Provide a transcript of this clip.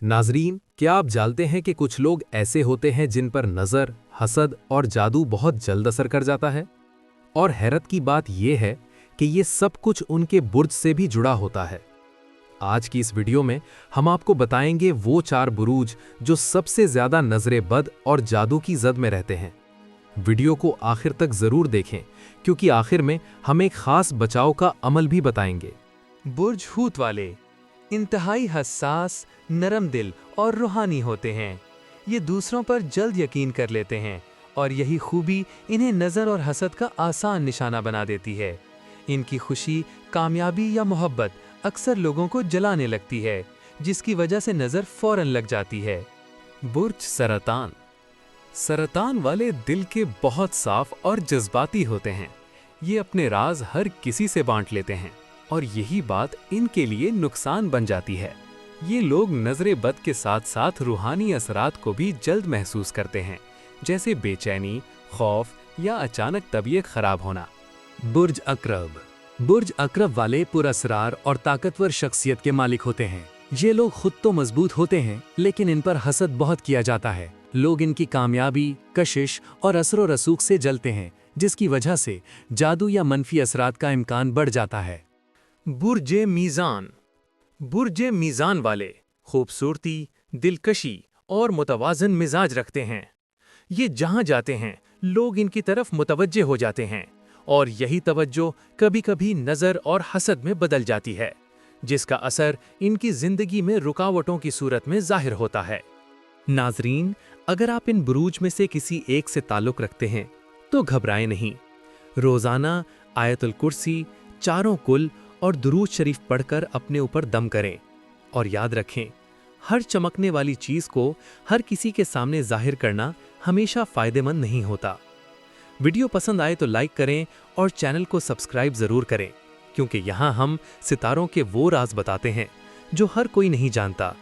नाजरीन, क्या आप जानते हैं कि कुछ लोग ऐसे होते हैं जिन पर नज़र, हसद और जादू बहुत जल्द असर कर जाता है? और हैरत की बात यह है कि ये सब कुछ उनके बुर्ज से भी जुड़ा होता है। आज की इस वीडियो में हम आपको बताएंगे वो 4 बुरूज जो सबसे ज्यादा नजरे बद और जादू की जद में रहते हैं। वीडियो को आखिर तक जरूर देखें, क्योंकि आखिर में हम एक खास बचाव का अमल भी बताएंगे। बुर्ज हूत वाले इंतहाई हसास, नरम दिल और रूहानी होते हैं। ये दूसरों पर जल्द यकीन कर लेते हैं और यही खूबी इन्हें नज़र और हसद का आसान निशाना बना देती है। इनकी खुशी, कामयाबी या मोहब्बत अक्सर लोगों को जलाने लगती है, जिसकी वजह से नज़र फौरन लग जाती है। बुर्ज सरतान। सरतान वाले दिल के बहुत साफ और जज्बाती होते हैं। ये अपने राज हर किसी से बांट लेते हैं और यही बात इनके लिए नुकसान बन जाती है। ये लोग नजरे बद के साथ साथ रूहानी असरात को भी जल्द महसूस करते हैं, जैसे बेचैनी, खौफ या अचानक तबीयत खराब होना। बुर्ज अकरब। बुर्ज अकरब वाले पुरअसरार और ताकतवर शख्सियत के मालिक होते हैं। ये लोग खुद तो मजबूत होते हैं, लेकिन इन पर हसद बहुत किया जाता है। लोग इनकी कामयाबी, कशिश और असर व रसूख से जलते हैं, जिसकी वजह से जादू या मनफी असरात का इम्कान बढ़ जाता है। बुर्जे मीज़ान। बुर्जे मीज़ान वाले खूबसूरती, दिलकशी और मुतवाज़न मिजाज रखते हैं। ये जहाँ जाते हैं लोग इनकी तरफ मुतवज्जे हो जाते हैं और यही तवज्जो कभी कभी नज़र और हसद में बदल जाती है, जिसका असर इनकी ज़िंदगी में रुकावटों की सूरत में ज़ाहिर होता है। नाजरीन, अगर आप इन बुरूज में से किसी एक से ताल्लुक़ रखते हैं तो घबराएं नहीं। रोज़ाना आयतुल कुर्सी, चारों कुल और दुरूद शरीफ पढ़कर अपने ऊपर दम करें। और याद रखें, हर चमकने वाली चीज़ को हर किसी के सामने जाहिर करना हमेशा फ़ायदेमंद नहीं होता। वीडियो पसंद आए तो लाइक करें और चैनल को सब्सक्राइब ज़रूर करें, क्योंकि यहाँ हम सितारों के वो राज बताते हैं जो हर कोई नहीं जानता।